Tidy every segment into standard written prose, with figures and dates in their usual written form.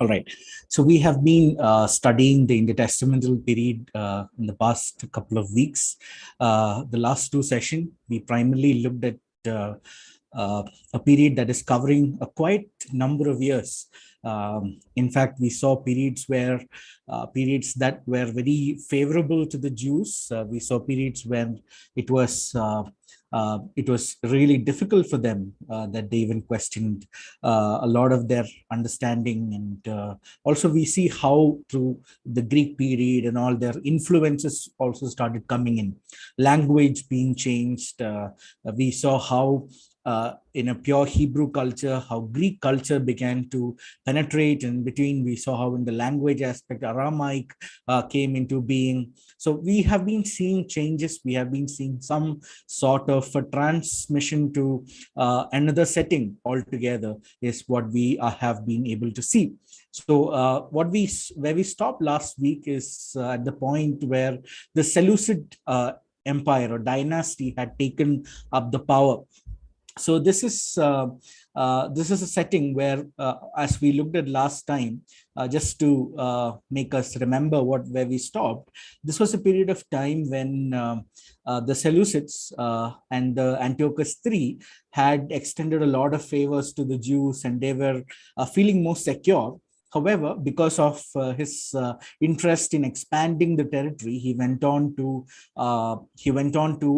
All right. So we have been studying the intertestamental period in the past couple of weeks. The last two sessions, we primarily looked at uh, a period that is covering a quite number of years. In fact, we saw periods that were very favorable to the Jews. We saw periods when it was it was really difficult for them, that they even questioned a lot of their understanding. And also we see how through the Greek period and all, their influences also started coming in, language being changed. We saw how in a pure Hebrew culture, how Greek culture began to penetrate in between. We saw how in the language aspect, Aramaic came into being. So we have been seeing changes. We have been seeing some sort of a transmission to another setting altogether, is what we have been able to see. So where we stopped last week is at the point where the Seleucid empire or dynasty had taken up the power. So this is a setting where, as we looked at last time, just to make us remember where we stopped, this was a period of time when the Seleucids and the Antiochus III had extended a lot of favors to the Jews, and they were feeling more secure. However, because of his interest in expanding the territory, he went on to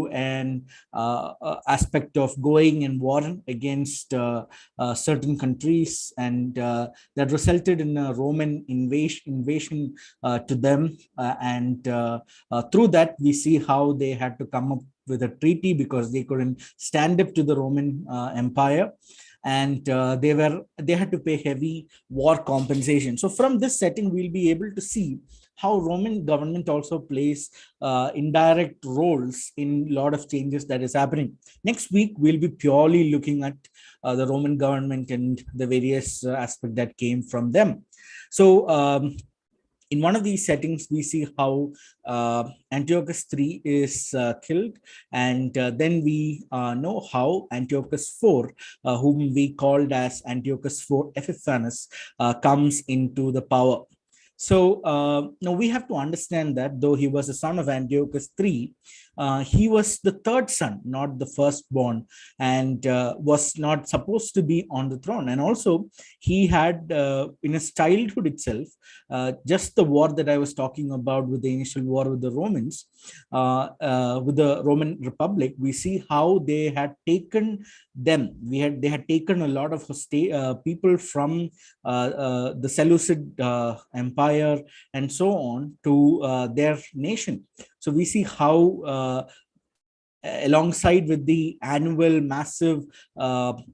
an aspect of going and war against certain countries, and that resulted in a Roman invasion to them. And through that, we see how they had to come up with a treaty because they couldn't stand up to the Roman Empire, and they had to pay heavy war compensation. So from this setting, we'll be able to see how Roman government also plays indirect roles in a lot of changes that is happening. Next week, we'll be purely looking at the Roman government and the various aspects that came from them. So in one of these settings, we see how Antiochus III is killed, and then we know how Antiochus IV, whom we called as Antiochus IV Epiphanes, comes into the power. So now we have to understand that though he was a son of Antiochus III, he was the third son, not the firstborn, and was not supposed to be on the throne. And also, he had in his childhood itself, just the war that I was talking about with the initial war with the Romans, with the Roman Republic, we see how they had taken them. They had taken a lot of people from the Seleucid Empire and so on to their nation. So we see how alongside with the annual massive fine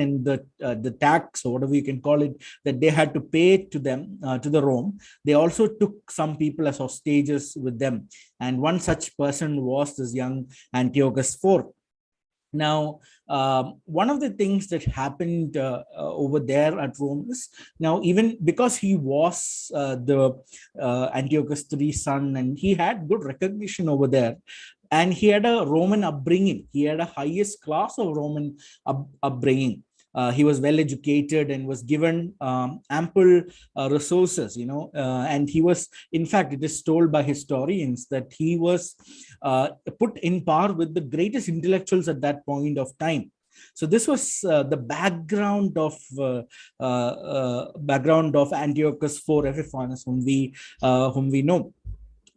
and the tax, or whatever you can call it, that they had to pay to them, to the Rome, they also took some people as hostages with them. And one such person was this young Antiochus IV. Now, one of the things that happened over there at Rome is, now, even because he was the Antiochus III's son, and he had good recognition over there, and he had a Roman upbringing, he had a highest class of Roman upbringing. He was well educated and was given ample resources, and he was, in fact, it is told by historians that he was put in par with the greatest intellectuals at that point of time. So this was the background of Antiochus IV Epiphanes, whom we know.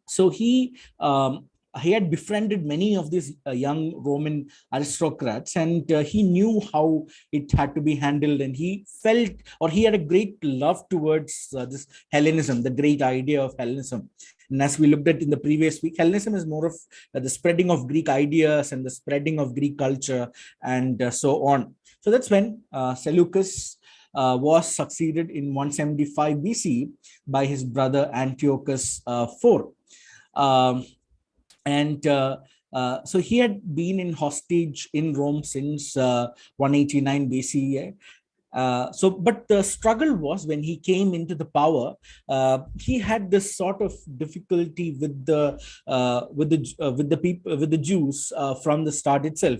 So he had befriended many of these young Roman aristocrats, and he knew how it had to be handled, and he felt, or he had a great love towards this Hellenism, the great idea of Hellenism. And as we looked at in the previous week, Hellenism is more of the spreading of Greek ideas and the spreading of Greek culture and so on. So that's when Seleucus was succeeded in 175 BC by his brother Antiochus IV. And so he had been in hostage in Rome since 189 BC. But the struggle was when he came into the power, he had this sort of difficulty with the people, with the Jews from the start itself.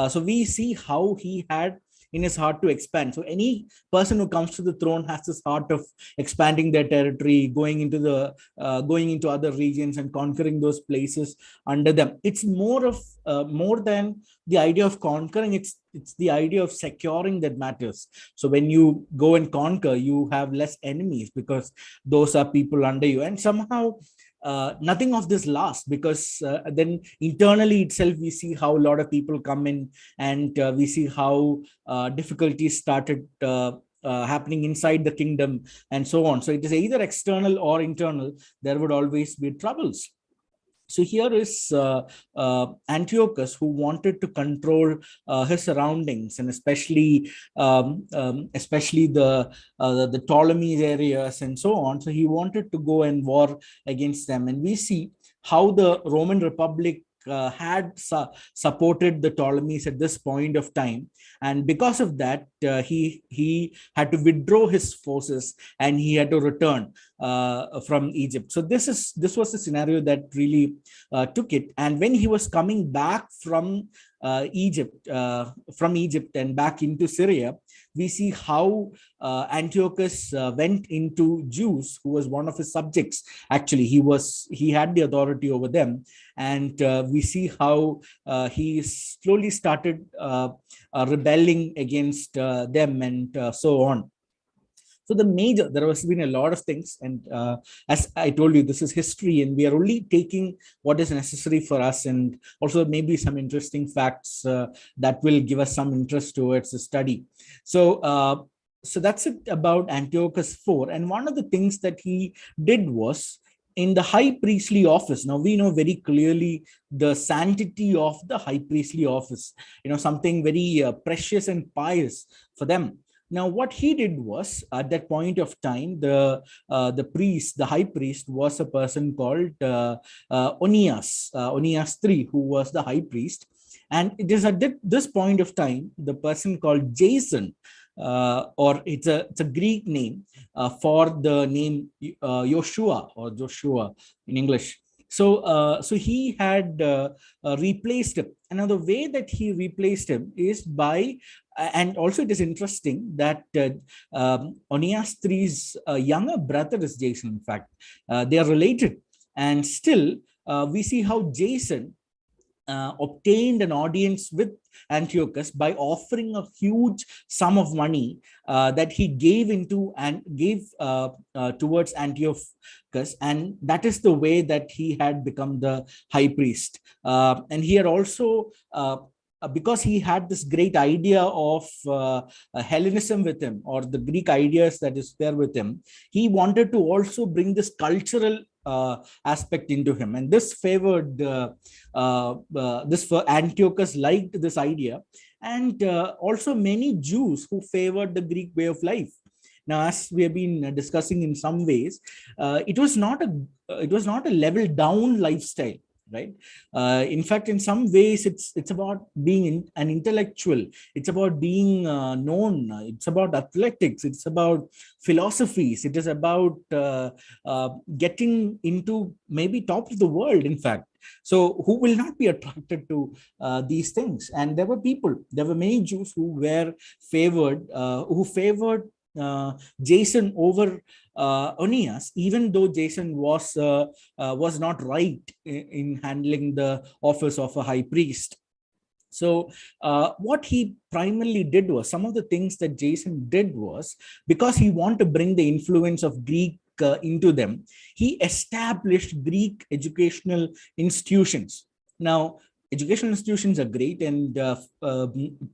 So we see how he had in his heart to expand. So any person who comes to the throne has this heart of expanding their territory, going into other regions and conquering those places under them. It's more than the idea of conquering. It's the idea of securing that matters. So when you go and conquer, you have less enemies because those are people under you, and somehow nothing of this lasts, because then internally itself we see how a lot of people come in, and we see how difficulties started happening inside the kingdom and so on. So it is either external or internal. There would always be troubles. So here is Antiochus, who wanted to control his surroundings, and especially the Ptolemy's areas and so on. So he wanted to go and war against them, and we see how the Roman Republic had supported the Ptolemies at this point of time, and because of that, he had to withdraw his forces and he had to return from Egypt. So this was the scenario that really took it. And when he was coming back from Egypt and back into Syria, we see how Antiochus went into Jews, who was one of his subjects. Actually, he had the authority over them, and we see how he slowly started rebelling against them and so on. So there has been a lot of things, and as I told you, this is history, and we are only taking what is necessary for us, and also maybe some interesting facts that will give us some interest towards the study. So that's it about Antiochus IV. And one of the things that he did was, in the high priestly office, now we know very clearly the sanctity of the high priestly office, something very precious and pious for them. Now, what he did was, at that point of time, the high priest, was a person called Onias III, who was the high priest. And it is at this point of time, the person called Jason, or it's a Greek name for the name Joshua, or Joshua in English. So he had replaced him. And now the way that he replaced him is by, and also it is interesting that Onias III's younger brother is Jason. In fact, they are related. And still, we see how Jason obtained an audience with Antiochus by offering a huge sum of money that he gave towards Antiochus, and that is the way that he had become the high priest. And he had also, because he had this great idea of Hellenism with him, or the Greek ideas that is there with him, he wanted to also bring this cultural aspect into him, and this favored for Antiochus liked this idea, and also many Jews who favored the Greek way of life. Now, as we have been discussing, in some ways, it was not a level down lifestyle, right? In fact, in some ways, it's about being an intellectual. It's about being known. It's about athletics. It's about philosophies. It is about getting into maybe top of the world, in fact. So who will not be attracted to these things? And there were many Jews who were favored, who favored Jason over Onias, even though Jason was not right in handling the office of a high priest. So what he primarily did was, some of the things that Jason did was, because he wanted to bring the influence of Greek into them, he established Greek educational institutions. Now, educational institutions are great, and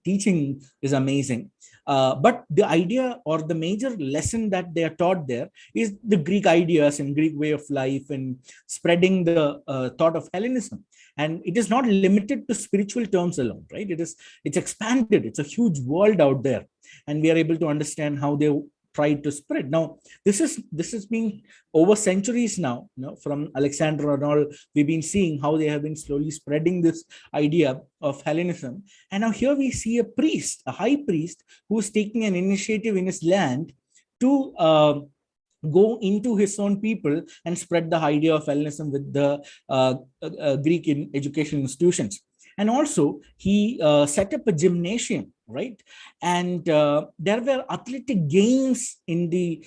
teaching is amazing. But the idea, or the major lesson that they are taught there, is the Greek ideas and Greek way of life, and spreading the thought of Hellenism. And it is not limited to spiritual terms alone, right? It's expanded. It's a huge world out there, and we are able to understand how they try to spread. Now, this has been over centuries now, from Alexandra and all. We've been seeing how they have been slowly spreading this idea of Hellenism. And now here we see a high priest, who is taking an initiative in his land to go into his own people and spread the idea of Hellenism with the Greek education institutions. And also, he set up a gymnasium right? And there were athletic games in the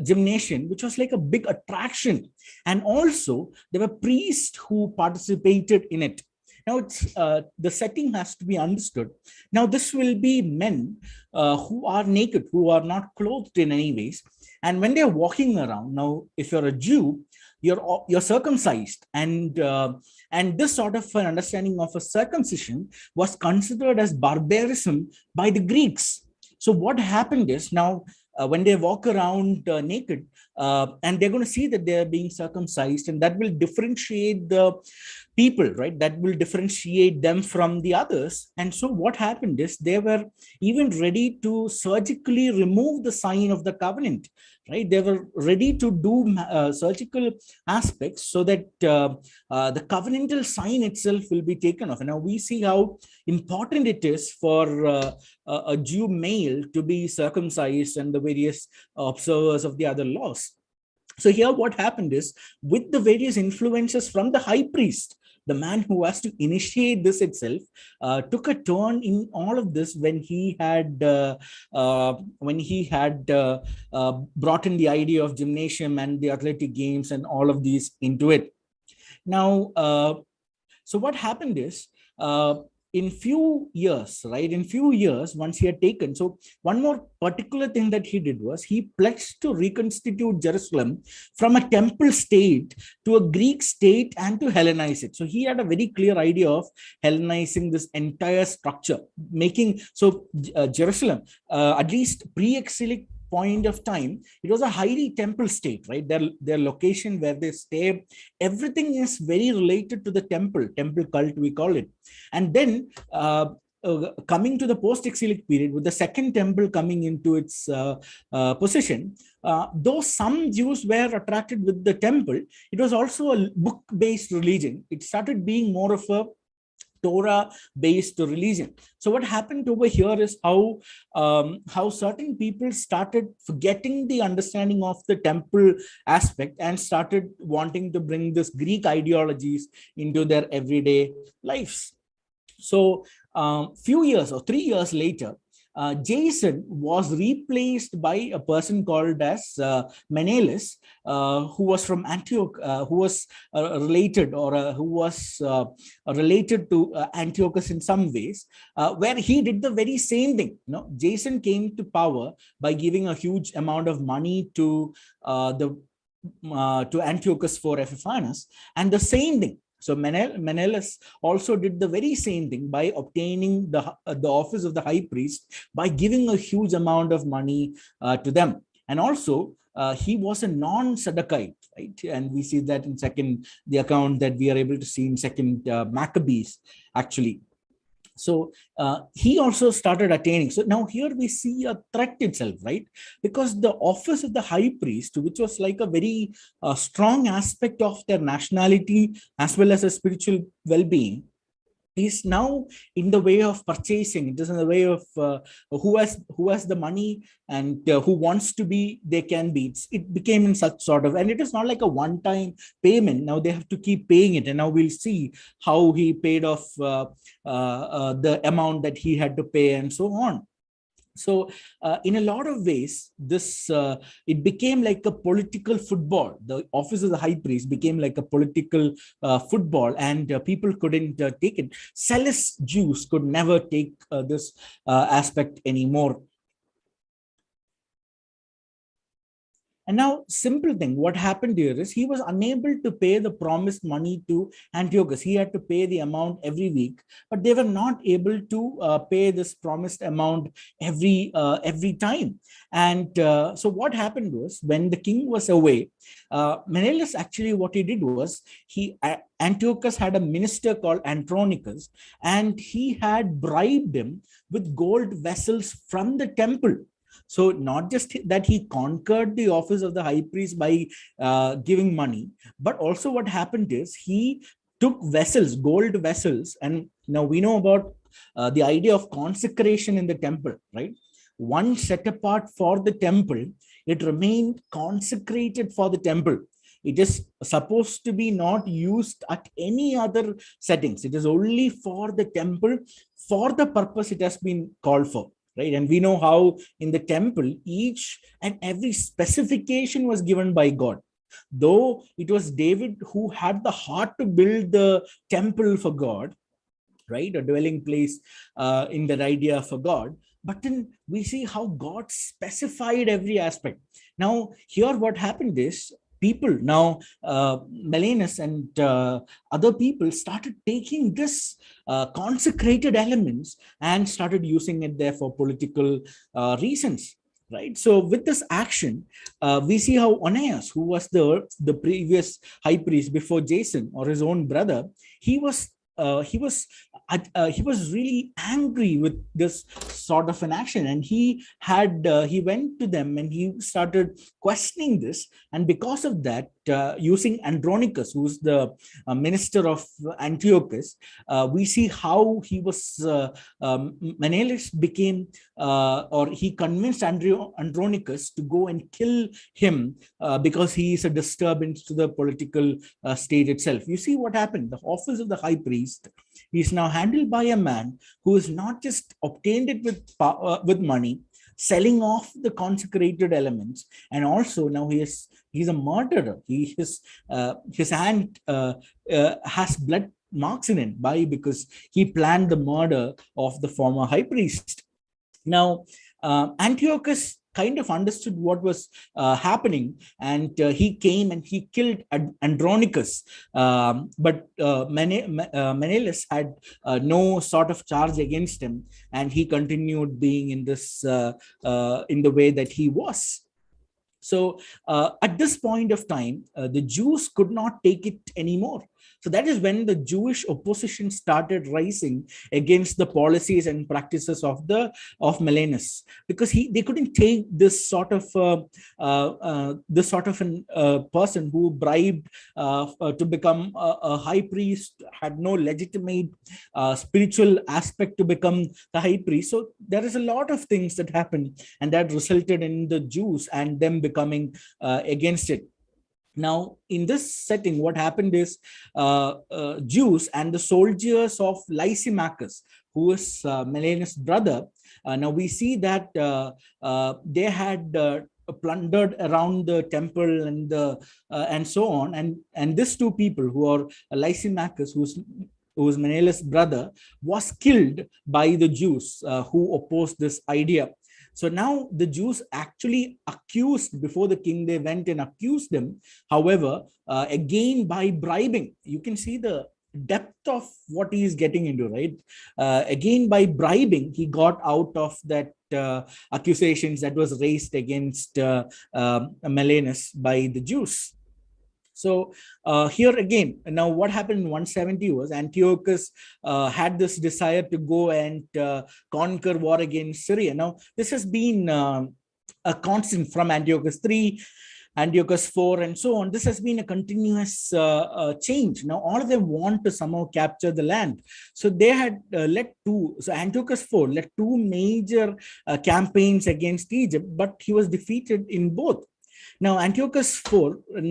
gymnasium, which was like a big attraction. And also there were priests who participated in it. Now it's the setting has to be understood. Now this will be men who are naked, who are not clothed in any ways. And when they're walking around, now if you're a Jew, you're circumcised, and this sort of an understanding of a circumcision was considered as barbarism by the Greeks. So what happened is, now when they walk around naked, and they're going to see that they're being circumcised, and that will differentiate the people, right? That will differentiate them from the others. And so what happened is, they were even ready to surgically remove the sign of the covenant, right? They were ready to do surgical aspects so that the covenantal sign itself will be taken off. And now we see how important it is for a Jew male to be circumcised and the various observers of the other laws. So here what happened is, with the various influences from the high priest, the man who has to initiate this itself took a turn in all of this when he had brought in the idea of gymnasium and the athletic games and all of these into it. Now, so what happened is, in few years, once he had taken, so one more particular thing that he did was, he pledged to reconstitute Jerusalem from a temple state to a Greek state and to Hellenize it. So he had a very clear idea of Hellenizing this entire structure, making Jerusalem, at least pre-exilic point of time, it was a highly temple state, right? Their location where they stay, everything is very related to the temple cult, we call it. And then coming to the post-exilic period, with the second temple coming into its position, though some Jews were attracted with the temple, it was also a book-based religion. It started being more of a Torah-based religion. So what happened over here is how certain people started forgetting the understanding of the temple aspect and started wanting to bring this Greek ideologies into their everyday lives. So few years or 3 years later, Jason was replaced by a person called as Menelaus, who was from Antioch, who was related to Antiochus in some ways, where he did the very same thing. Jason came to power by giving a huge amount of money to Antiochus for Epiphanes, and the same thing. So Menelaus also did the very same thing by obtaining the office of the high priest by giving a huge amount of money to them. And also he was a non-Sadducite, right? And we see that in the account that we are able to see in second Maccabees, actually. So he also started attaining. So now here we see a threat itself, right? Because the office of the high priest, which was like a very strong aspect of their nationality as well as a spiritual well-being, is now in the way of purchasing. It is in the way of who has the money and who wants to be, they can be. It became in such sort of, and it is not like a one-time payment. Now they have to keep paying it, and now we'll see how he paid off the amount that he had to pay and so on. So in a lot of ways, this it became like a political football. The office of the high priest became like a political football, and people couldn't take it. Zealous Jews could never take this aspect anymore. And now, simple thing, what happened here is, he was unable to pay the promised money to Antiochus. He had to pay the amount every week, but they were not able to pay this promised amount every time. And so what happened was, when the king was away, Menelaus actually, what he did was, Antiochus had a minister called Andronicus, and he had bribed him with gold vessels from the temple. So not just that he conquered the office of the high priest by giving money, but also what happened is, he took vessels, gold vessels. And now we know about the idea of consecration in the temple, right? One set apart for the temple, it remained consecrated for the temple. It is supposed to be not used at any other settings. It is only for the temple, for the purpose it has been called for. Right, and we know how in the temple each and every specification was given by God. Though it was David who had the heart to build the temple for God, right, a dwelling place in that idea for God. But then we see how God specified every aspect. Now, here what happened is people now, Malenus and other people started taking this consecrated elements and started using it there for political reasons. Right. So with this action, we see how Onias, who was the previous high priest before Jason, or his own brother, he was he was really angry with this sort of an action, and he went to them and he started questioning this. And because of that, using Andronicus, who's the minister of Antiochus, we see how he was Menelaus became or he convinced Andronicus to go and kill him because he is a disturbance to the political state itself. You see what happened. The office of the high priest is now handled by a man who has not just obtained it with money, selling off the consecrated elements, and also now he's a murderer. His hand has blood marks in it because he planned the murder of the former high priest. Now, Antiochus kind of understood what was happening, and he came and he killed Andronicus. But Menelaus had no sort of charge against him, and he continued being in this in the way that he was. So at this point of time, the Jews could not take it anymore. So that is when the Jewish opposition started rising against the policies and practices of Melanus, because they couldn't take this sort of person who bribed to become a high priest, had no legitimate spiritual aspect to become the high priest. So there is a lot of things that happened, and that resulted in the Jews and them becoming against it. Now, in this setting, what happened is Jews and the soldiers of Lysimachus, who is Melanus' brother, now we see that they had plundered around the temple and so on. And these two people, who are Lysimachus, who's Menelaus' brother, was killed by the Jews who opposed this idea. So now the Jews actually accused, before the king, they went and accused them. However, again, by bribing, you can see the depth of what he is getting into, right? Again, by bribing, he got out of that accusations that was raised against Melanus by the Jews. So here again, now what happened in 170 was Antiochus had this desire to go and conquer war against Syria. Now, this has been a constant from Antiochus 3, Antiochus 4, and so on. This has been a continuous change. Now, all of them want to somehow capture the land. So they had Antiochus 4 led two major campaigns against Egypt, but he was defeated in both. Now, Antiochus IV, in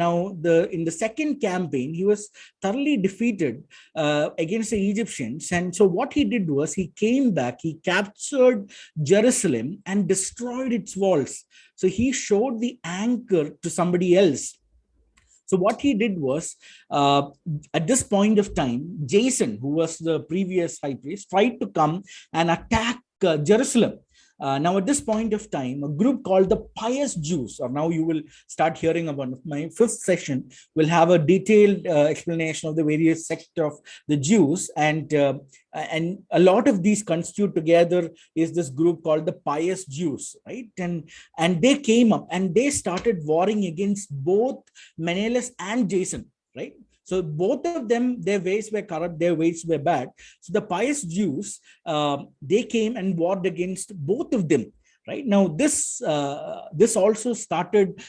the second campaign, he was thoroughly defeated against the Egyptians. And so what he did was he came back, he captured Jerusalem and destroyed its walls. So he showed the anchor to somebody else. So what he did was, at this point of time, Jason, who was the previous high priest, tried to come and attack Jerusalem. Now, at this point of time, a group called the Pious Jews, or now you will start hearing about my fifth session, will have a detailed explanation of the various sects of the Jews. And a lot of these constitute together is this group called the Pious Jews, right? And they came up and they started warring against both Menelaus and Jason, right? So both of them, their ways were corrupt, their ways were bad. So the Pious Jews, they came and warred against both of them. Right now, this also started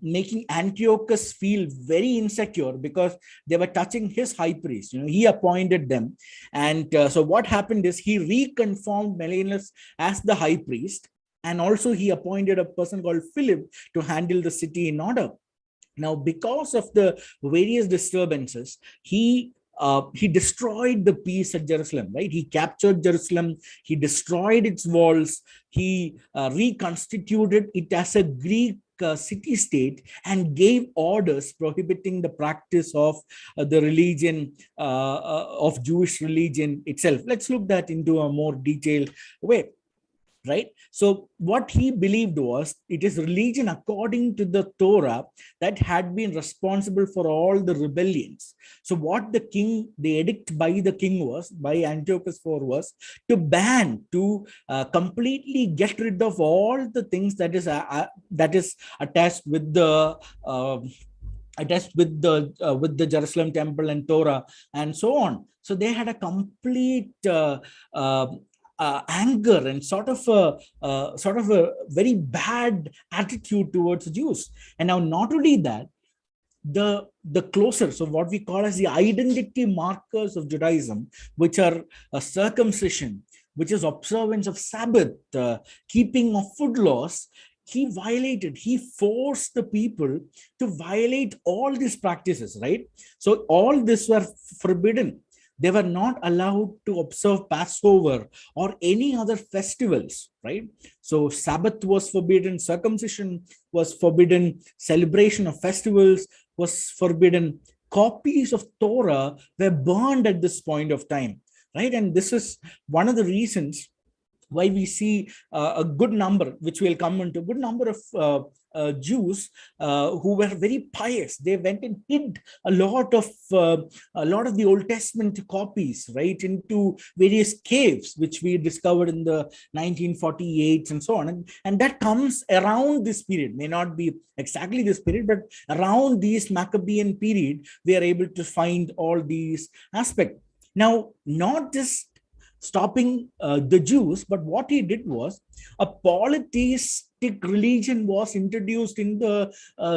making Antiochus feel very insecure, because they were touching his high priest. He appointed them, and so what happened is he reconfirmed Menelaus as the high priest, and also he appointed a person called Philip to handle the city in order. Now, because of the various disturbances, he destroyed the peace at Jerusalem, right? He captured Jerusalem, he destroyed its walls, he reconstituted it as a Greek city-state and gave orders prohibiting the practice of the religion of Jewish religion itself. Let's look that into a more detailed way, right? So what he believed was it is religion according to the Torah that had been responsible for all the rebellions. So what the edict by the king was, by Antiochus IV, was to ban, to completely get rid of all the things that is attached with the with the Jerusalem temple and Torah and so on. So they had a complete anger and sort of a very bad attitude towards Jews. And now, not only that, the closer, so what we call as the identity markers of Judaism, which are circumcision, which is observance of Sabbath, keeping of food laws, he forced the people to violate all these practices, right? So all this were forbidden. They were not allowed to observe Passover or any other festivals, right? So Sabbath was forbidden, circumcision was forbidden, celebration of festivals was forbidden. Copies of Torah were burned at this point of time, right? And this is one of the reasons why we see a good number, which will come into, a good number of Jews who were very pious. They went and hid a lot of the Old Testament copies, right, into various caves, which we discovered in the 1948 and so on. And that comes around this period, may not be exactly this period, but around this Maccabean period, we are able to find all these aspects. Now, not just stopping the Jews, but what he did was a polytheistic religion was introduced in the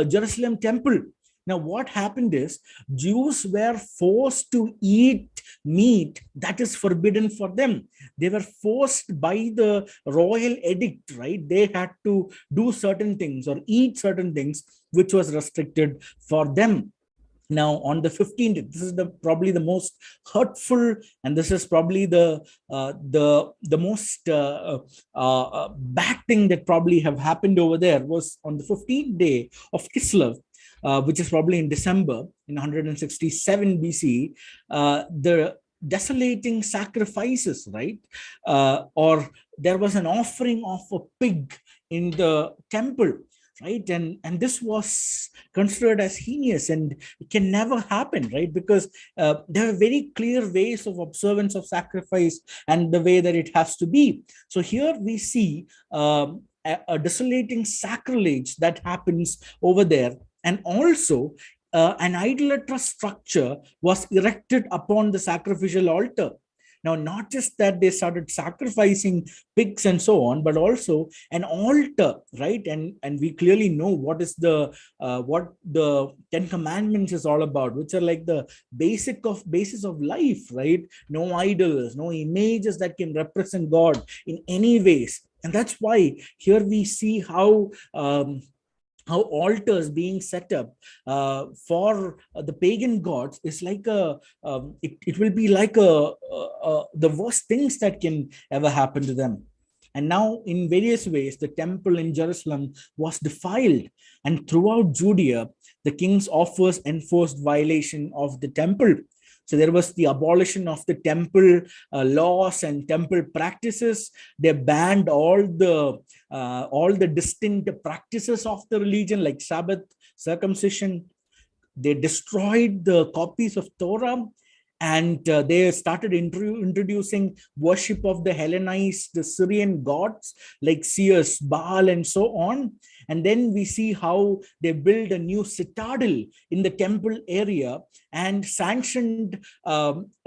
Jerusalem temple. Now, what happened is Jews were forced to eat meat that is forbidden for them. They were forced by the royal edict, right? They had to do certain things or eat certain things which was restricted for them. Now, on the 15th, this is probably the most hurtful, and this is probably the most bad thing that probably have happened over there, was on the 15th day of Kislev, which is probably in December in 167 BC. The desolating sacrifices, right? Or there was an offering of a pig in the temple, right? And this was considered as heinous, and it can never happen, right? Because there are very clear ways of observance of sacrifice and the way that it has to be. So here we see a desolating sacrilege that happens over there. And also an idolatrous structure was erected upon the sacrificial altar. Now, not just that they started sacrificing pigs and so on, but also an altar, right? And we clearly know what the Ten Commandments is all about, which are like the basis of life, right? No idols, no images that can represent God in any ways. And that's why here we see how altars being set up for the pagan gods is like it will be like the worst things that can ever happen to them. And now, in various ways, the temple in Jerusalem was defiled, and throughout Judea, the king's offers enforced violation of the temple. So there was the abolition of the temple laws and temple practices. They banned all the distinct practices of the religion, like Sabbath, circumcision. They destroyed the copies of Torah, and they started introducing worship of the Hellenized, the Syrian gods like Zeus, Baal, and so on. And then we see how they built a new citadel in the temple area and sanctioned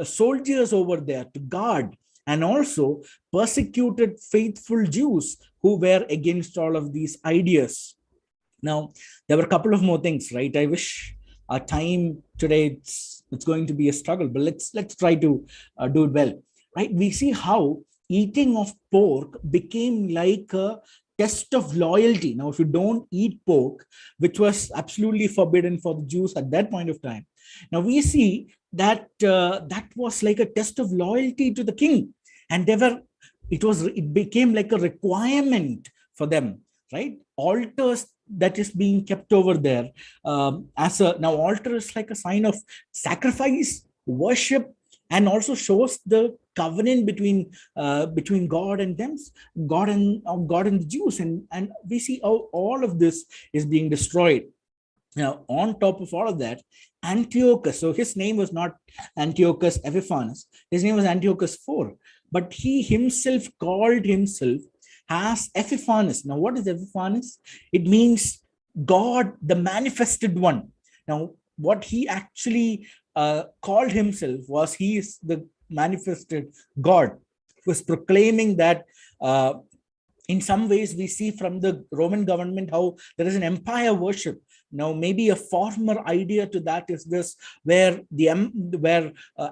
soldiers over there to guard, and also persecuted faithful Jews who were against all of these ideas. Now, there were a couple of more things, right? I wish our time today, it's going to be a struggle, but let's try to do it well, right? We see how eating of pork became like a test of loyalty. Now, if you don't eat pork, which was absolutely forbidden for the Jews at that point of time, now we see that that was like a test of loyalty to the king, and it became like a requirement for them, right? Altars that is being kept over there, now altar is like a sign of sacrifice, worship, and also shows the covenant between God and them, God and the Jews, and we see how all of this is being destroyed. Now, on top of all of that, Antiochus, so his name was not Antiochus Epiphanes, his name was Antiochus IV, but he himself called himself as Epiphanes. Now, what is Epiphanes? It means God, the manifested one. Now, what he actually called himself was he is the manifested God. He was proclaiming that in some ways we see from the Roman government how there is an empire worship. Now, maybe a former idea to that is this, where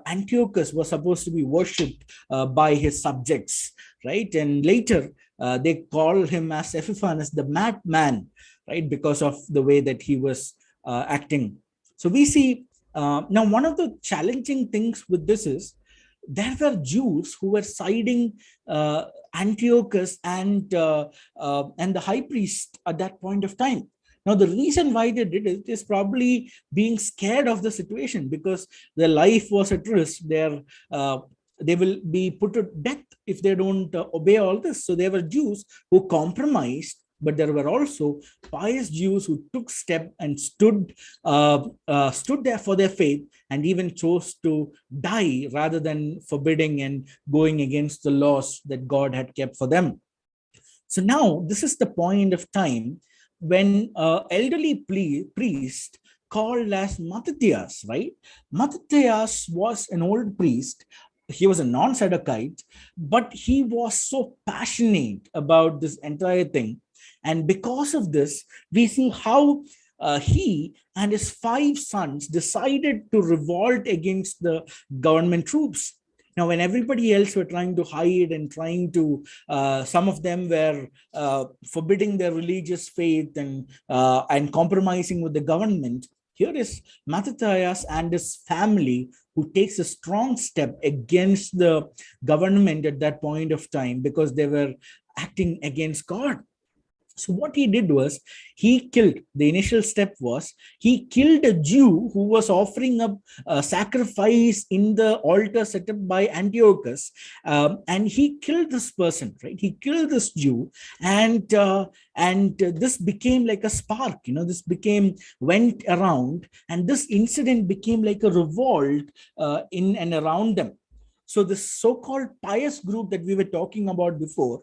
Antiochus was supposed to be worshipped by his subjects, right? And later they call him as Epiphanes, the madman, right? Because of the way that he was acting. So we see now one of the challenging things with this is there were Jews who were siding Antiochus and the high priest at that point of time. Now, the reason why they did it is probably being scared of the situation, because their life was at risk. They will be put to death if they don't obey all this. So there were Jews who compromised, but there were also pious Jews who took step and stood there for their faith, and even chose to die rather than forbidding and going against the laws that God had kept for them. So now this is the point of time when elderly priest called as Mattathias, right? Mattathias was an old priest. He was a non-Sadducite, but he was so passionate about this entire thing. And because of this, we see how he and his 5 sons decided to revolt against the government troops. Now, when everybody else were trying to hide and trying to, some of them were forbidding their religious faith and compromising with the government, here is Mattathias and his family who takes a strong step against the government at that point of time, because they were acting against God. So what he did was the initial step was he killed a Jew who was offering up a sacrifice in the altar set up by Antiochus, and he killed this person, right? He killed this Jew, and this became like a spark, this went around, and this incident became like a revolt in and around them. So this so-called pious group that we were talking about before,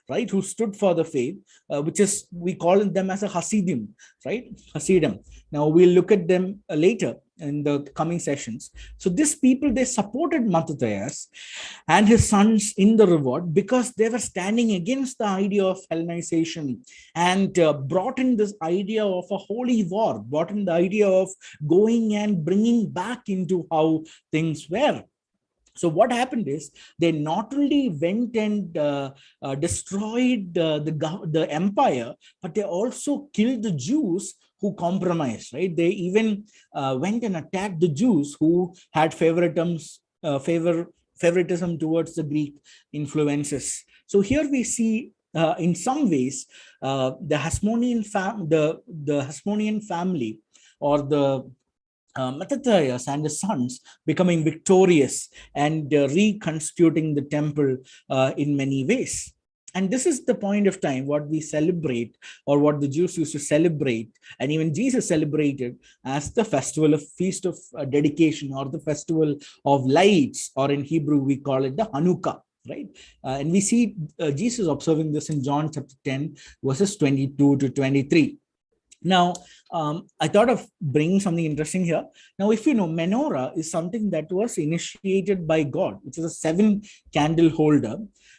right, who stood for the faith, which is, we call them as a Hasidim, right? Hasidim. Now we'll look at them later in the coming sessions. So these people, they supported Mattathias and his sons in the revolt because they were standing against the idea of Hellenization, and brought in this idea of a holy war, brought in the idea of going and bringing back into how things were. So what happened is they not only went and destroyed the empire, but they also killed the Jews who compromised, right? They even went and attacked the Jews who had favoritism towards the Greek influences. So here we see, in some ways, the Hasmonean family, or the Mattathias and his sons becoming victorious and reconstituting the temple in many ways. And this is the point of time what we celebrate, or what the Jews used to celebrate, and even Jesus celebrated, as the festival of Feast of Dedication, or the festival of lights, or in Hebrew we call it the Hanukkah, right? And we see Jesus observing this in John chapter 10 verses 22 to 23. Now, I thought of bringing something interesting here. Now, if you know, menorah is something that was initiated by God, which is a 7-candle holder.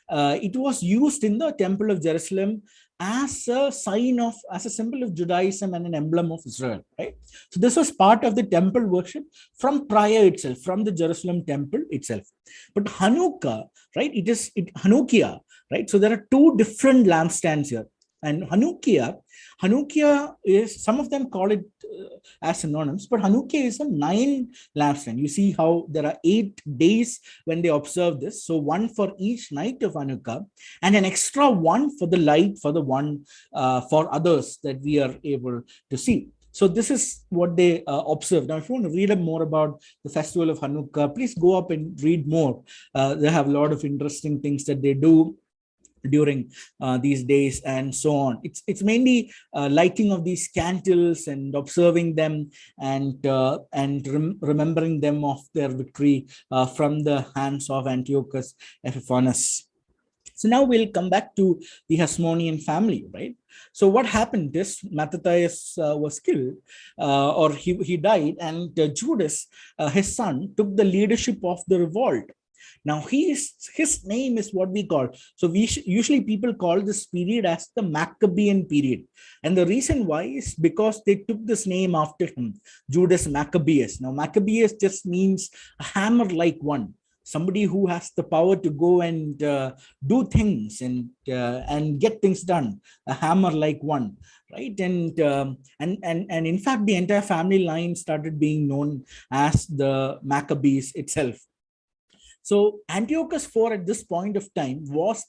It was used in the Temple of Jerusalem as a symbol of Judaism and an emblem of Israel, right? So this was part of the temple worship from the Jerusalem temple itself. But Hanukkah, right? Hanukkah, right? So there are 2 different lampstands here. And Hanukkah is, some of them call it as synonyms, but Hanukkah is a 9 lampstand. You see how there are 8 days when they observe this. So one for each night of Hanukkah, and an extra one for the light for the one for others that we are able to see. So this is what they observe. Now, if you want to read up more about the festival of Hanukkah, please go up and read more. They have a lot of interesting things that they do during these days and so on. It's mainly lighting of these candles and observing them, and remembering them of their victory from the hands of Antiochus Epiphanes. So now we'll come back to the Hasmonean family, right? So what happened is Mattathias was killed, or he died, and Judas, his son, took the leadership of the revolt. Now his name is what we call, so usually people call this period as the Maccabean period, and the reason why is because they took this name after him, Judas Maccabeus. Now Maccabeus just means a hammer-like one, somebody who has the power to go and do things and get things done, a hammer-like one, right? And in fact, the entire family line started being known as the Maccabees itself. So Antiochus IV at this point of time was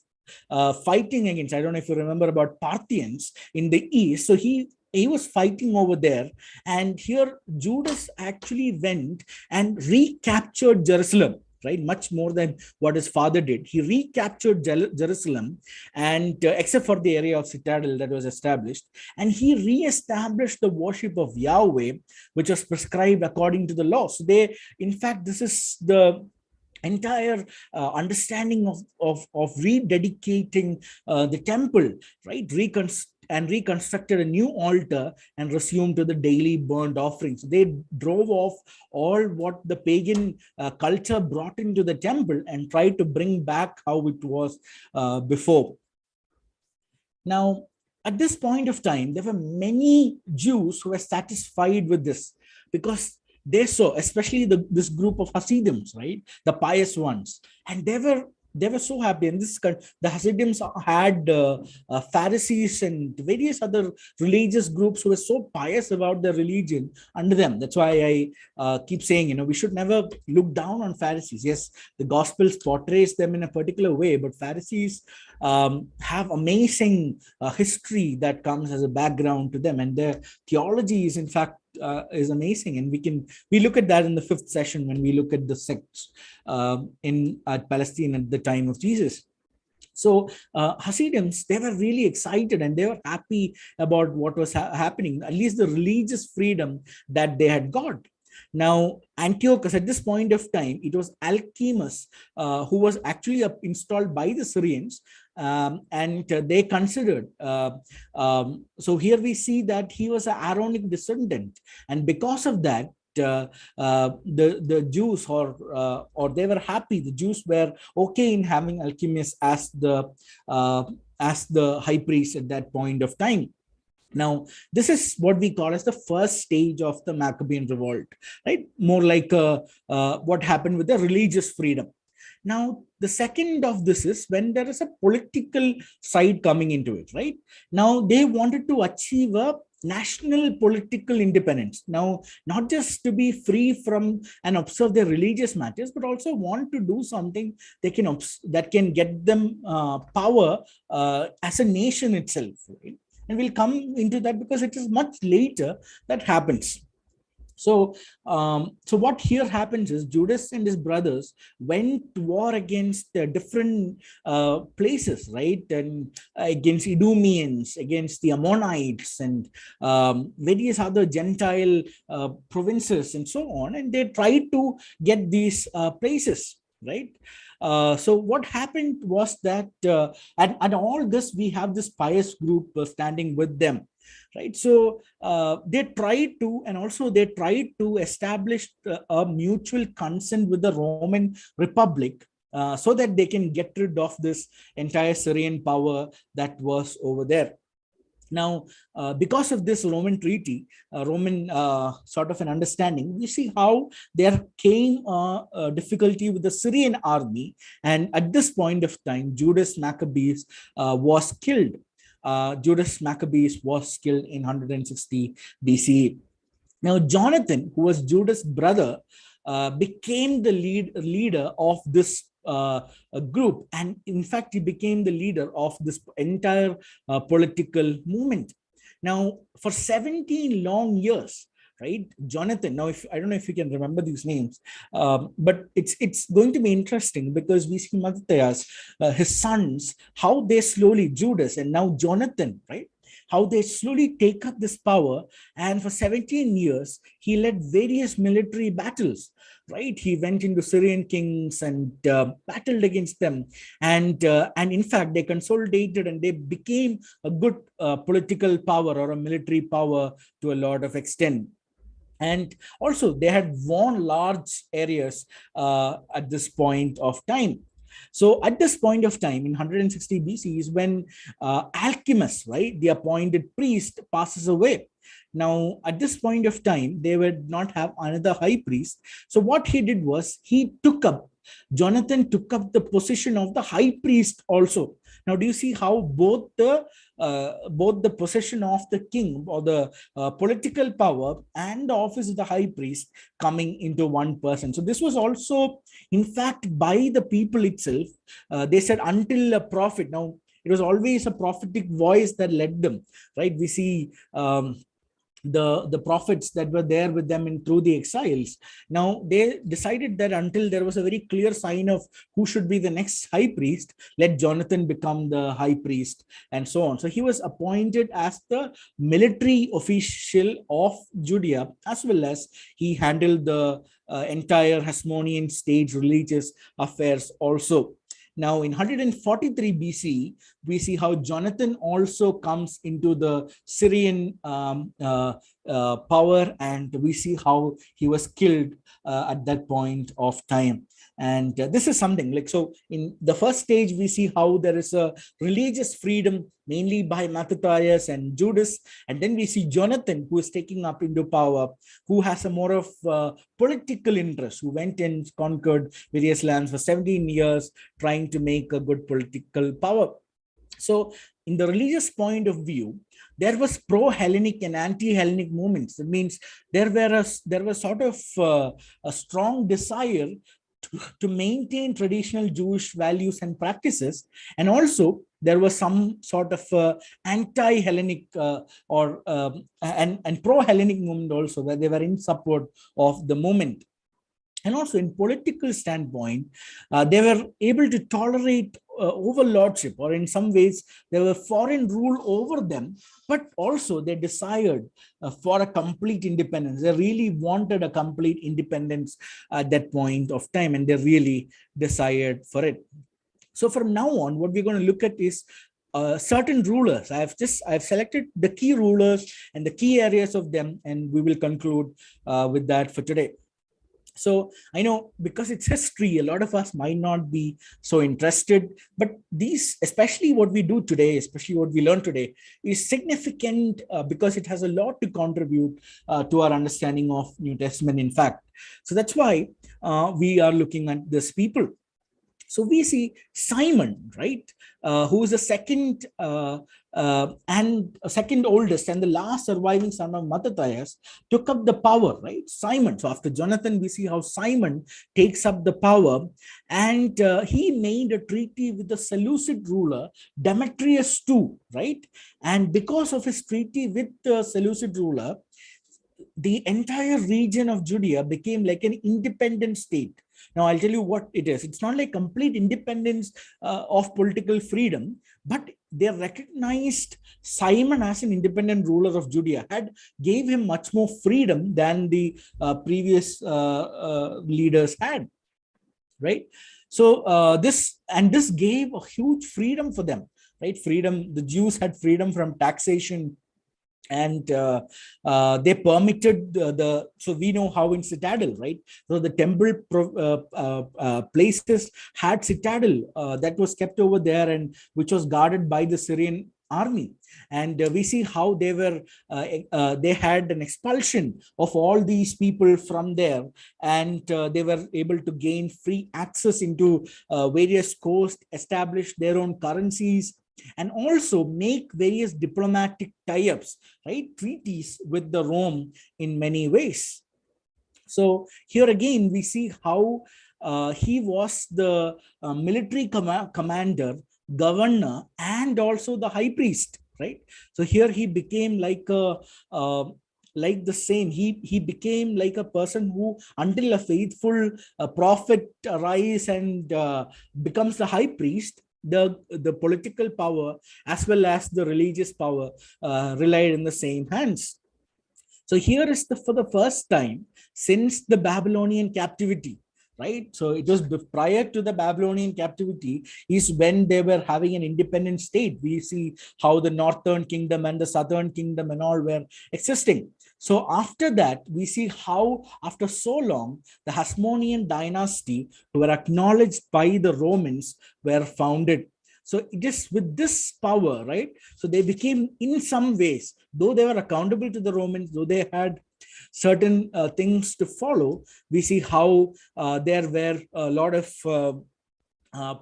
fighting against, I don't know if you remember about Parthians in the east. So he was fighting over there, and here Judas actually went and recaptured Jerusalem, right? Much more than what his father did. He recaptured Jerusalem, and except for the area of citadel that was established, and he re-established the worship of Yahweh, which was prescribed according to the law. So they, in fact, this is the entire understanding of rededicating the temple, right? Reconstructed a new altar and resumed to the daily burnt offerings. They drove off all what the pagan culture brought into the temple and tried to bring back how it was before. Now, at this point of time, there were many Jews who were satisfied with this, because they saw, especially this group of Hasidims, right, the pious ones, and they were so happy. And the Hasidims had Pharisees and various other religious groups who were so pious about their religion under them. That's why I keep saying, we should never look down on Pharisees. Yes, the Gospels portrays them in a particular way, but Pharisees have amazing history that comes as a background to them, and their theology is in fact is amazing. And we look at that in the 5th session when we look at the sects at Palestine at the time of Jesus. So Hasidims, they were really excited and they were happy about what was happening, at least the religious freedom that they had got. Now, Antiochus, at this point of time, it was Alcimus who was actually installed by the Syrians, and they considered. So here we see that he was an Aaronic descendant, and because of that, the Jews, or they were happy. The Jews were okay in having Alcimus as the high priest at that point of time. Now, this is what we call as the first stage of the Maccabean revolt, right? More like what happened with the religious freedom. Now, the second of this is when there is a political side coming into it, right? Now, they wanted to achieve a national political independence. Now, not just to be free from and observe their religious matters, but also want to do something that can get them power as a nation itself, right? And we'll come into that because it is much later that happens. So, what here happens is Judas and his brothers went to war against different places, right? And against Idumeans, against the Ammonites, and various other Gentile provinces and so on. And they tried to get these places, right? So what happened was that at all this, we have this pious group standing with them, right? So they tried to establish a mutual consent with the Roman Republic so that they can get rid of this entire Syrian power that was over there. Now, because of this Roman treaty, Roman sort of an understanding, we see how there came a difficulty with the Syrian army. And at this point of time, Judas Maccabees was killed. Judas Maccabees was killed in 160 BCE. Now, Jonathan, who was Judas' brother, became the leader of this group. And in fact, he became the leader of this entire political movement. Now, for 17 long years, right, Jonathan, now, if I don't know if you can remember these names, but it's going to be interesting because we see Mattathias, his sons, how they slowly, Judas and now Jonathan, right, how they slowly take up this power. And for 17 years, he led various military battles, right? He went into Syrian kings and battled against them. And in fact, they consolidated and they became a good political power or a military power to a lot of extent. And also, they had won large areas at this point of time. So at this point of time, in 160 BC, is when Alchemist, right, the appointed priest, passes away. Now, at this point of time, they would not have another high priest. So what he did was Jonathan took up the position of the high priest also. Now, do you see how both the possession of the king or the political power and the office of the high priest coming into one person? So this was also, in fact, by the people itself. They said until a prophet. Now, it was always a prophetic voice that led them, right? We see the prophets that were there with them in through the exiles. Now they decided that until there was a very clear sign of who should be the next high priest, let Jonathan become the high priest, and so on. So he was appointed as the military official of Judea, as well as he handled the entire Hasmonean stage religious affairs also. Now, in 143 BC, we see how Jonathan also comes into the Syrian power, and we see how he was killed at that point of time. And this is something like, so in the first stage, we see how there is a religious freedom, mainly by Mattathias and Judas. And then we see Jonathan, who is taking up into power, who has a more of political interest, who went and conquered various lands for 17 years, trying to make a good political power. So in the religious point of view, there was pro-Hellenic and anti-Hellenic movements. That means there was sort of a strong desire to maintain traditional Jewish values and practices, and also there was some sort of anti-Hellenic and pro-Hellenic movement also, where they were in support of the movement. And also in political standpoint, they were able to tolerate overlordship, or in some ways there were foreign rule over them, but also they desired for a complete independence. They really wanted a complete independence at that point of time, and they really desired for it. So from now on, what we're going to look at is certain rulers. I've selected the key rulers and the key areas of them, and we will conclude with that for today. So I know, because it's history, a lot of us might not be so interested, but these, especially what we do today, especially what we learn today, is significant because it has a lot to contribute to our understanding of New Testament, in fact. So that's why we are looking at this people. So we see Simon, right, who is the second oldest and the last surviving son of Mattathias, took up the power, right? Simon. So after Jonathan, we see how Simon takes up the power, and he made a treaty with the Seleucid ruler Demetrius II, right? And because of his treaty with the Seleucid ruler, the entire region of Judea became like an independent state. Now, I'll tell you what it is. It's not like complete independence of political freedom, but they recognized Simon as an independent ruler of Judea, gave him much more freedom than the previous leaders had, right? So this gave a huge freedom for them, right? Freedom. The Jews had freedom from taxation, and they permitted so we know how in citadel, right? So the temple places had citadel that was kept over there, and which was guarded by the Syrian army. And we see how they had an expulsion of all these people from there, and they were able to gain free access into various coasts, establish their own currencies, and also make various diplomatic tie-ups, right? Treaties with the Rome in many ways. So here again, we see how he was the military commander, governor, and also the high priest, right? So here he became like the same. He became like a person who, until a faithful prophet arise and becomes the high priest, the political power as well as the religious power relied in the same hands. So here is for the first time since the Babylonian captivity, right? So it was prior to the Babylonian captivity is when they were having an independent state. We see how the northern kingdom and the southern kingdom and all were existing. So after that, we see how after so long, the Hasmonean dynasty, who were acknowledged by the Romans, were founded. So it is with this power, right? So they became, in some ways, though they were accountable to the Romans, though they had certain things to follow, we see how there were a lot of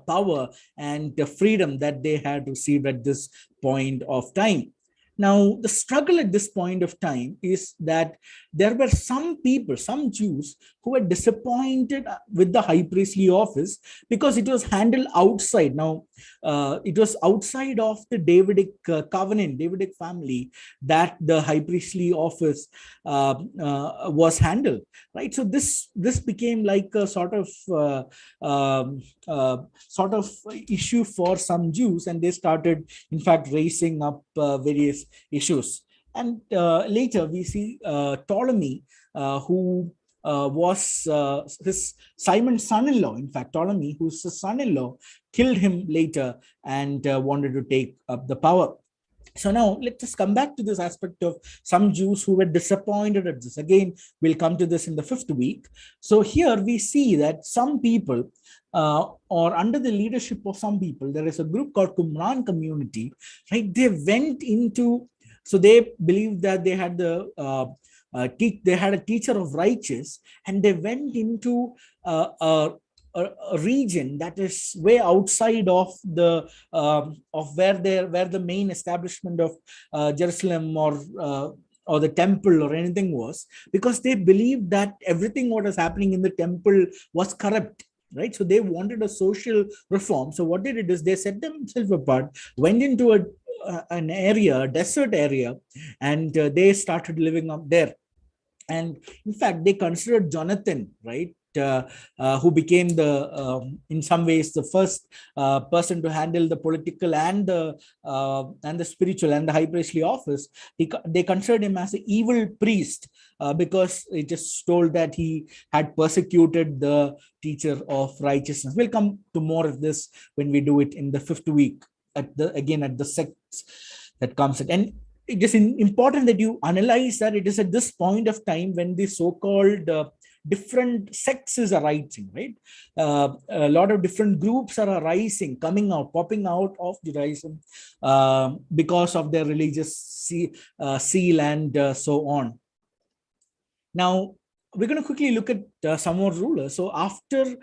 power and the freedom that they had received at this point of time. Now, the struggle at this point of time is that there were some people, some Jews, who were disappointed with the high priestly office because it was handled outside. Now, it was outside of the Davidic covenant, Davidic family, that the high priestly office was handled, right? So this became like a sort of issue for some Jews, and they started, in fact, raising up various issues. And later we see Ptolemy, who was his Simon's son-in-law. In fact, Ptolemy, who's his son-in-law, killed him later and wanted to take up the power. So now let's just come back to this aspect of some Jews who were disappointed at this. Again, we'll come to this in the 5th week. So here we see that some people, or under the leadership of some people, there is a group called Qumran community, right? They went into, so they believed that they had they had a teacher of righteous, and they went into a region that is way outside of the where the main establishment of Jerusalem or the temple or anything was, because they believed that everything what was happening in the temple was corrupt, right? So they wanted a social reform. So what they did is they set themselves apart, went into an area, a desert area, and they started living up there. And in fact, they considered Jonathan, right, who became in some ways, the first person to handle the political and the spiritual and the high priestly office. They considered him as an evil priest because it is told that he had persecuted the teacher of righteousness. We'll come to more of this when we do it in the 5th week, at the sects that comes in. And it is important that you analyze that it is at this point of time when the so-called different sects is arising, right? A lot of different groups are arising, popping out of Judaism because of their religious seal and so on. Now, we're going to quickly look at some more rulers. So after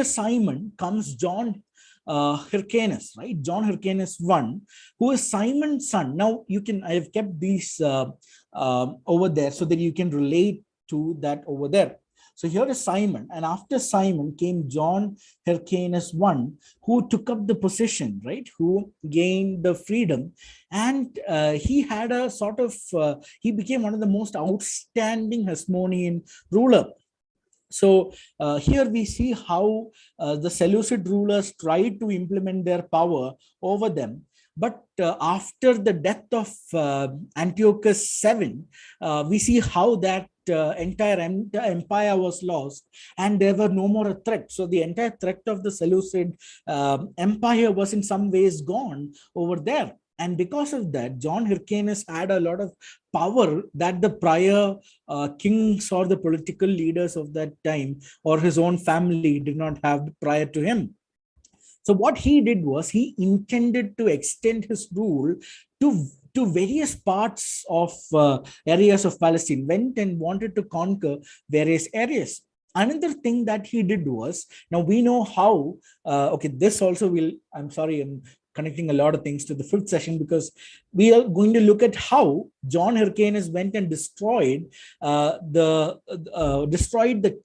Simon comes John Hyrcanus, right? John Hyrcanus I, who is Simon's son. Now I have kept these over there so that you can relate to that over there. So here is Simon, and after Simon came John Hyrcanus I, who took up the position, right? Who gained the freedom, and he had a sort of, he became one of the most outstanding Hasmonean ruler. So here we see how the Seleucid rulers tried to implement their power over them. But after the death of Antiochus VII, we see how that entire empire was lost and there were no more a threat. So the entire threat of the Seleucid empire was in some ways gone over there. And because of that, John Hyrcanus had a lot of power that the prior kings or the political leaders of that time or his own family did not have prior to him. So what he did was he intended to extend his rule to various parts of areas of Palestine, went and wanted to conquer various areas. Another thing that he did was, now we know how, this also will, I'm sorry, I'm connecting a lot of things to the fifth session, because we are going to look at how John Hyrcanus went and destroyed the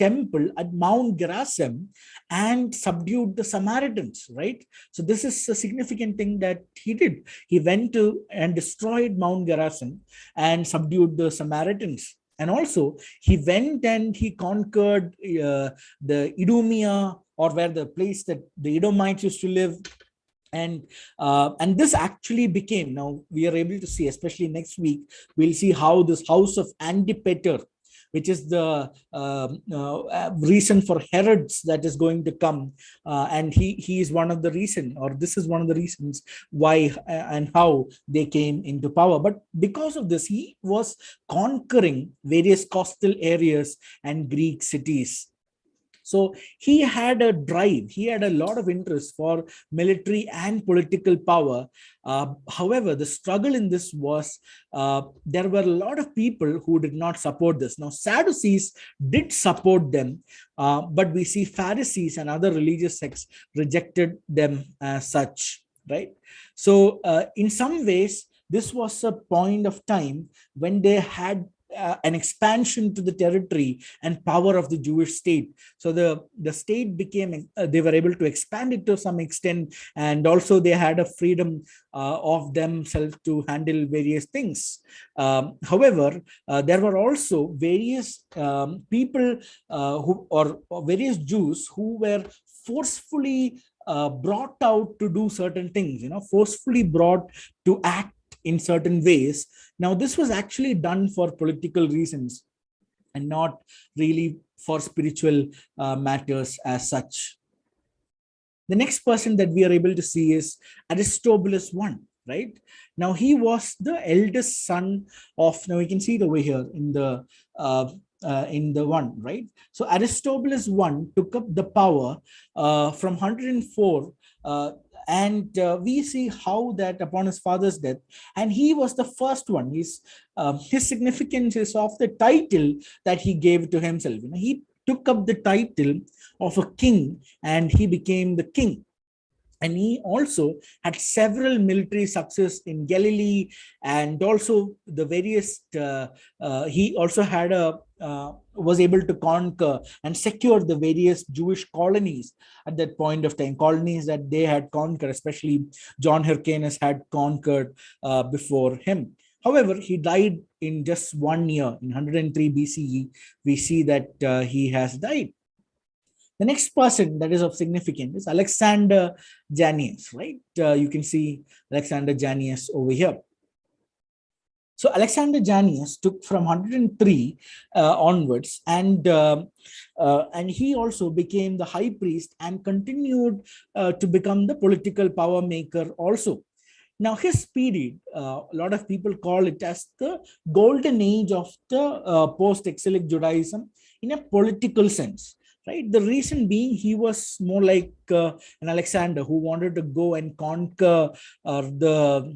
temple at Mount Gerizim and subdued the Samaritans, right? So this is a significant thing that he did. He went to and destroyed Mount Gerizim and subdued the Samaritans. And also, he went and he conquered the Idumea, or where the place that the Edomites used to live. And this actually became, now we are able to see, especially next week, we'll see how this house of Antipater, which is the reason for Herod's that is going to come. And he is one of the reason, or this is one of the reasons why and how they came into power. But because of this, he was conquering various coastal areas and Greek cities. So he had a drive, he had a lot of interest for military and political power. However, the struggle in this was there were a lot of people who did not support this. Now, Sadducees did support them, but we see Pharisees and other religious sects rejected them as such, right? So in some ways, this was a point of time when they had an expansion to the territory and power of the Jewish state. So the state became, they were able to expand it to some extent, and also they had a freedom of themselves to handle various things. However, there were also various people or various Jews who were forcefully brought out to do certain things, forcefully brought to act in certain ways. Now, this was actually done for political reasons and not really for spiritual matters as such. The next person that we are able to see is Aristobulus I, right? Now, he was the eldest son of, now we can see it over here in the one, right? So Aristobulus I took up the power from 104, and we see how that upon his father's death, and he was the first one. His significance is of the title that he gave to himself. He took up the title of a king and he became the king. And he also had several military success in Galilee, and also the various, he also had was able to conquer and secure the various Jewish colonies at that point of time, colonies that they had conquered, especially John Hyrcanus had conquered before him. However, he died in just 1 year, in 103 BCE. We see that he has died. The next person that is of significance is Alexander Jannaeus, right? You can see Alexander Jannaeus over here. So Alexander Jannaeus took from 103 onwards, and he also became the high priest and continued to become the political power maker also. Now, his period, a lot of people call it as the golden age of the post-exilic Judaism in a political sense. Right. The reason being, he was more like an Alexander who wanted to go and conquer the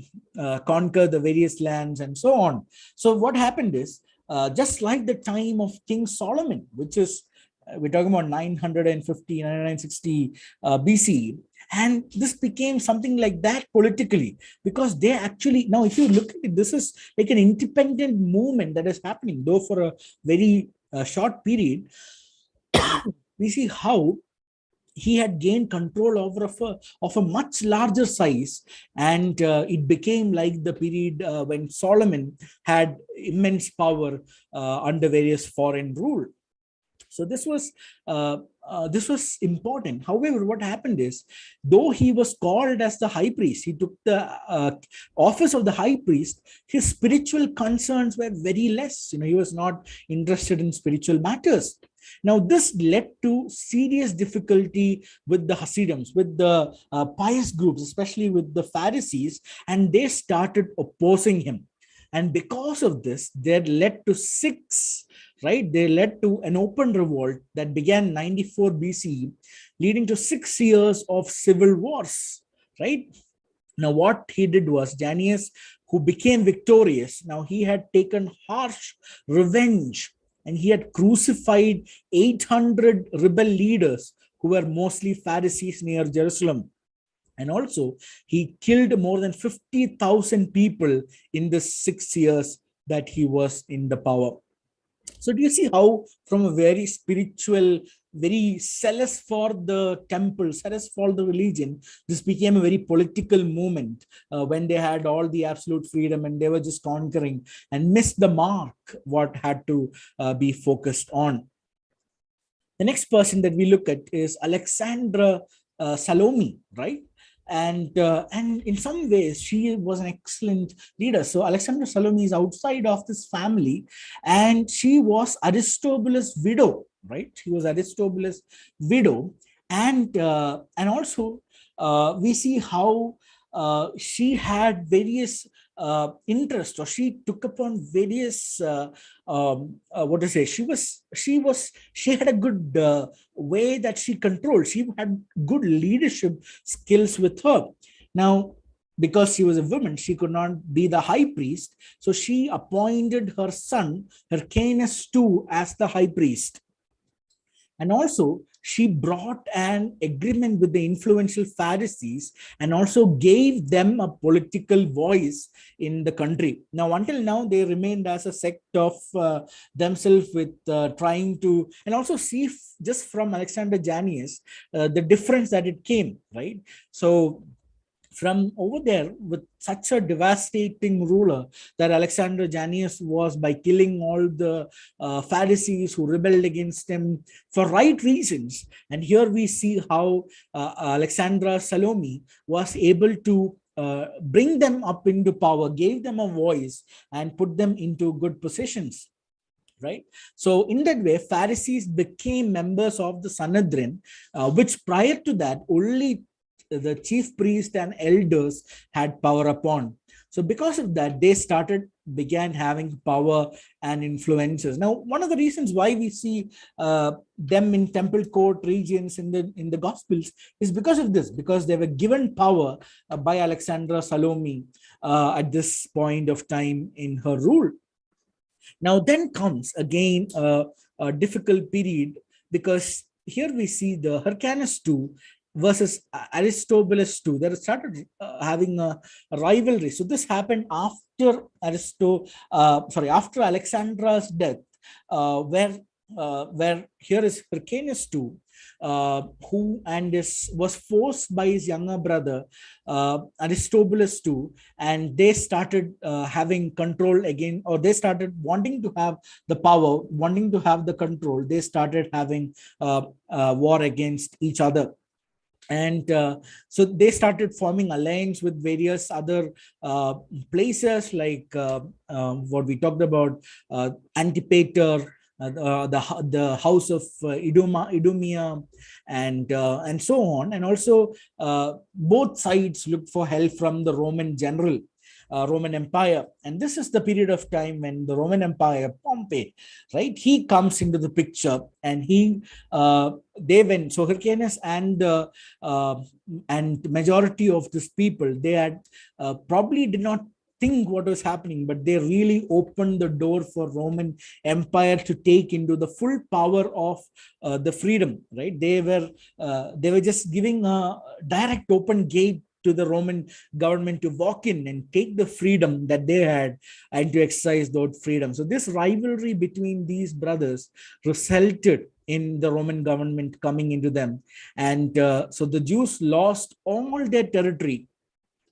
various lands and so on. So what happened is, just like the time of King Solomon, which is we're talking about 950, 960 BC, and this became something like that politically, because they actually, now if you look at it, this is like an independent movement that is happening, though for a very short period. We see how he had gained control over of a much larger size, and it became like the period when Solomon had immense power under various foreign rule. So this was important. However, what happened is, though he was called as the high priest, he took the office of the high priest, his spiritual concerns were very less. He was not interested in spiritual matters. Now, this led to serious difficulty with the Hasidims, with the pious groups, especially with the Pharisees, and they started opposing him. And because of this, they led to they led to an open revolt that began 94 BCE, leading to 6 years of civil wars, right? Now, what he did was, Jannaeus, who became victorious, now he had taken harsh revenge, and he had crucified 800 rebel leaders who were mostly Pharisees near Jerusalem. And also, he killed more than 50,000 people in the 6 years that he was in the power. So do you see how from a very spiritual, very zealous for the temple, zealous for the religion, this became a very political movement when they had all the absolute freedom and they were just conquering and missed the mark what had to be focused on. The next person that we look at is Alexandra Salome, right? And in some ways she was an excellent leader. So Alexandra Salome is outside of this family, and she was Aristobulus' widow, right? She was Aristobulus' widow, and also we see how she had various interests, or she took upon various what to say, she had a good way that she controlled. She had good leadership skills with her. Now, because she was a woman, she could not be the high priest, so she appointed her son Hyrcanus too as the high priest. And also, she brought an agreement with the influential Pharisees and also gave them a political voice in the country. Now, until now, they remained as a sect of themselves with trying to, and also see just from Alexander Jannaeus, the difference that it came, right? So, from over there, with such a devastating ruler that Alexander Jannaeus was, by killing all the Pharisees who rebelled against him for right reasons. And here we see how Alexandra Salome was able to bring them up into power, gave them a voice, and put them into good positions. Right. So in that way, Pharisees became members of the Sanhedrin, which prior to that only the chief priest and elders had power upon. So because of that, they began having power and influences. Now, one of the reasons why we see them in temple court regions in the Gospels is because of this, because they were given power by Alexandra Salome at this point of time in her rule. Now, then comes again a difficult period, because here we see the Hyrcanus too versus Aristobulus too. They started having a rivalry. So this happened after after Alexandra's death, where here is Hyrcanus too, who was forced by his younger brother Aristobulus too, and they started having control again, or they started wanting to have the power, wanting to have the control. They started having war against each other. And so they started forming alliance with various other places, like what we talked about, Antipater, the house of Idumea, and so on. And also, both sides looked for help from the Roman general. Roman Empire. And this is the period of time when the Roman Empire, Pompey, right, he comes into the picture, and they went. So Hyrcanus and majority of these people, they had probably did not think what was happening, but they really opened the door for Roman Empire to take into the full power of the freedom, right? They were just giving a direct open gate to the Roman government to walk in and take the freedom that they had and to exercise that freedom. So this rivalry between these brothers resulted in the Roman government coming into them. And so the Jews lost all their territory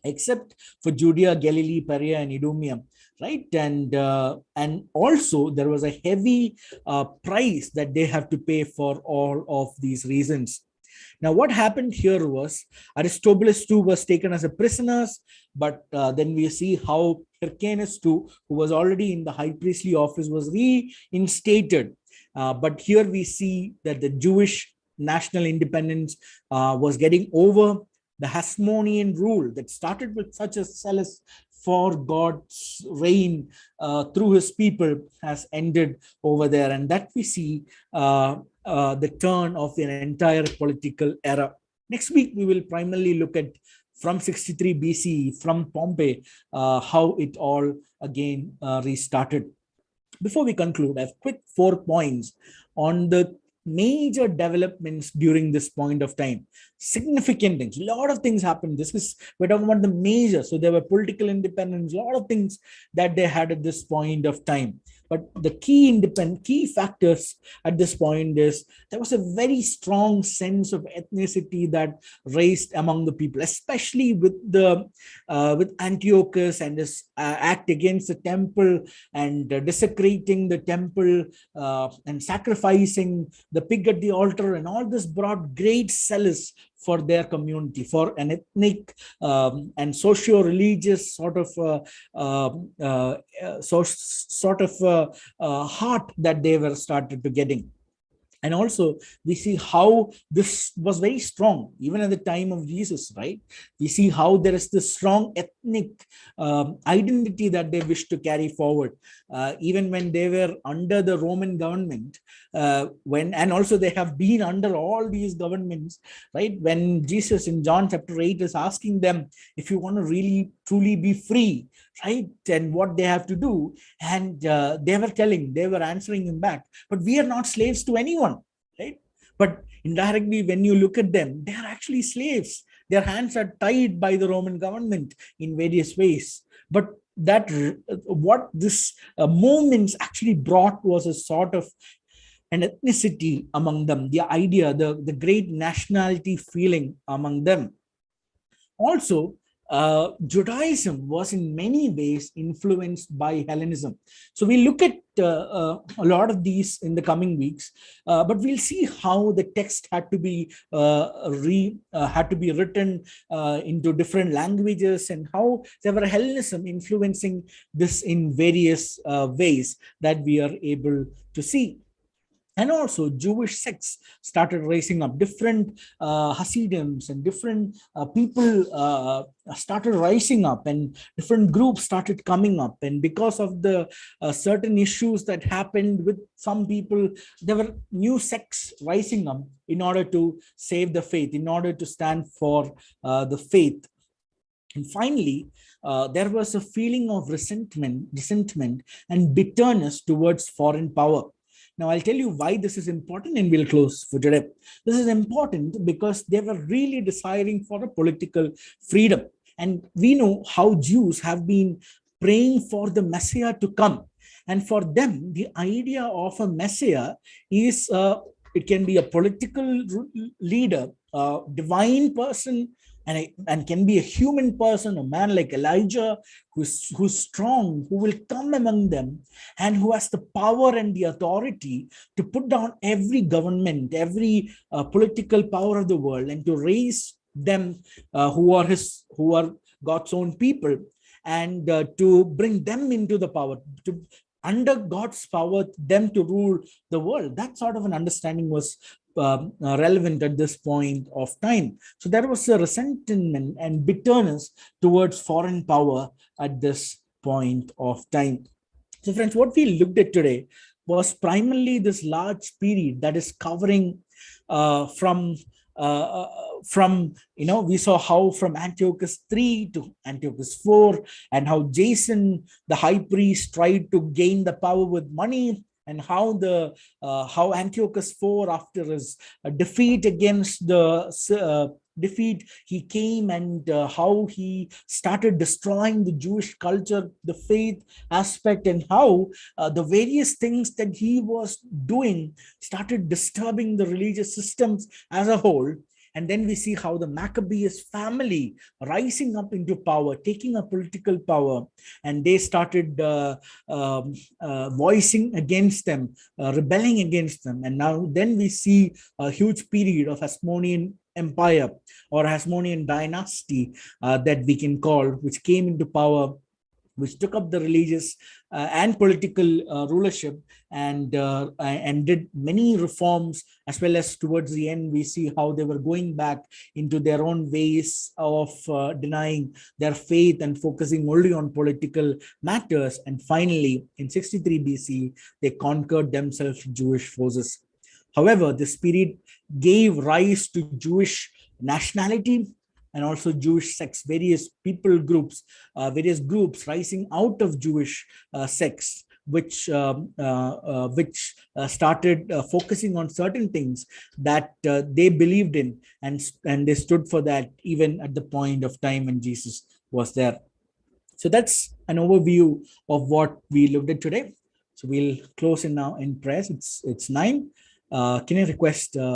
except for Judea, Galilee, Perea, and Idumea, right? And also there was a heavy price that they have to pay for all of these reasons. Now, what happened here was Aristobulus too was taken as a prisoner, but then we see how Hyrcanus too, who was already in the high priestly office, was reinstated. But here we see that the Jewish national independence was getting over. The Hasmonean rule that started with such a zealous for God's reign through his people has ended over there. And that we see the turn of an entire political era. Next week, we will primarily look at from 63 BC, from Pompey, how it all again restarted. Before we conclude, I have quick 4 points on the major developments during this point of time. Significant things, a lot of things happened. We're talking about the major. So there were political independence, a lot of things that they had at this point of time. But the key factors at this point is there was a very strong sense of ethnicity that raised among the people, especially with Antiochus and his act against the temple and desecrating the temple and sacrificing the pig at the altar, and all this brought great solace for their community, for an ethnic and socio-religious sort of heart that they were started to getting. And also, we see how this was very strong, even at the time of Jesus, right? We see how there is this strong ethnic identity that they wish to carry forward, even when they were under the Roman government, and also they have been under all these governments, right? When Jesus in John chapter 8 is asking them, if you want to really, truly be free, right? And what they have to do. And they were answering him back, but we are not slaves to anyone, right? But indirectly, when you look at them, they are actually slaves. Their hands are tied by the Roman government in various ways. But what this movements actually brought was a sort of an ethnicity among them, the idea, the great nationality feeling among them. Also, Judaism was in many ways influenced by Hellenism. So we look at a lot of these in the coming weeks, but we'll see how the text had to be written into different languages, and how there were Hellenism influencing this in various ways that we are able to see. And also Jewish sects started rising up. Different Hasidims and different people started rising up, and different groups started coming up. And because of the certain issues that happened with some people, there were new sects rising up in order to save the faith, in order to stand for the faith. And finally, there was a feeling of resentment and bitterness towards foreign power. Now, I'll tell you why this is important, and we'll close for today. This is important because they were really desiring for a political freedom. And we know how Jews have been praying for the Messiah to come. And for them, the idea of a Messiah is, it can be a political leader, a divine person, and can be a human person, a man like Elijah, who's strong, who will come among them, and who has the power and the authority to put down every government, every political power of the world, and to raise them who are God's own people, and to bring them into the power, to under God's power, them to rule the world. That sort of an understanding was relevant at this point of time. So there was a resentment and bitterness towards foreign power at this point of time. So friends, what we looked at today was primarily this large period that is covering from we saw how from Antiochus 3 to Antiochus 4, and how Jason, the high priest, tried to gain the power with money, and how Antiochus 4, after his defeat against the defeat, he came, and how he started destroying the Jewish culture, the faith aspect, and how the various things that he was doing started disturbing the religious systems as a whole. And then we see how the Maccabees family rising up into power, taking a political power, and they started voicing against them, rebelling against them. And now then we see a huge period of Hasmonean empire, or Hasmonean dynasty that we can call, which came into power, which took up the religious and political rulership, and did many reforms, as well as towards the end we see how they were going back into their own ways of denying their faith and focusing only on political matters. And finally, in 63 BC, they conquered themselves Jewish forces. However, this period gave rise to Jewish nationality, and also Jewish sects, various people groups, various groups rising out of Jewish sects, which started focusing on certain things that they believed in, and they stood for that even at the point of time when Jesus was there. So that's an overview of what we looked at today. So we'll close in now in prayers. It's 9. Can I request